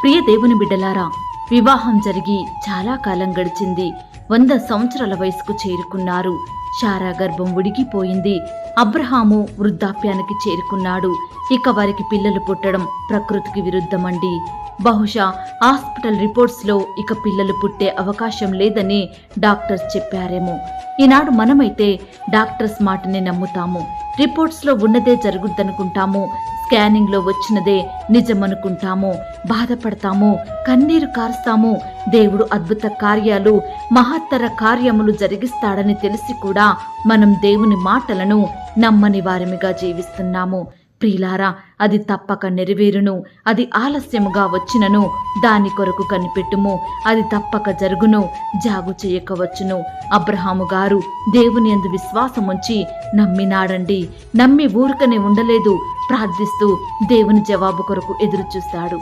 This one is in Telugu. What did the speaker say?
ప్రియ దేవుని బిడ్డలారా, వివాహం జరిగి చాలా కాలం గడిచింది. 100 సంవత్సరాల వయసుకు చేరుకున్నారు. శారా గర్భం ఉడిగిపోయింది. అబ్రహాము వృద్ధాప్యానికి చేరుకున్నాడు. ఇక వారికి పిల్లలు పుట్టడం ప్రకృతికి విరుద్ధమండి. బహుశా హాస్పిటల్ రిపోర్ట్స్లో ఇక పిల్లలు పుట్టే అవకాశం లేదని డాక్టర్స్ చెప్పారేమో. ఈనాడు మనమైతే డాక్టర్స్ మాటని నమ్ముతాము. రిపోర్ట్స్లో ఉన్నదే జరుగుద్దనుకుంటాము. స్కానింగ్లో వచ్చినదే నిజమనుకుంటాము. బాధపడతాము, కన్నీరు కారుస్తాము. దేవుడు అద్భుత కార్యాలు, మహత్తర కార్యములు జరిగిస్తాడని తెలిసి కూడా మనం దేవుని మాటలను నమ్మని వారమిగా జీవిస్తున్నాము. ప్రియులారా, అది తప్పక నెరవేరును. అది ఆలస్యముగా వచ్చినను దాని కొరకు కనిపెట్టుము. అది తప్పక జరుగును, జాగు చేయకవచ్చును. అబ్రహాము గారు దేవుని యందు విశ్వాసముంచి నమ్మినాడండి. నమ్మి ఊరుకనే ఉండలేదు, ప్రార్థిస్తూ దేవుని జవాబు కొరకు ఎదురు చూశాడు.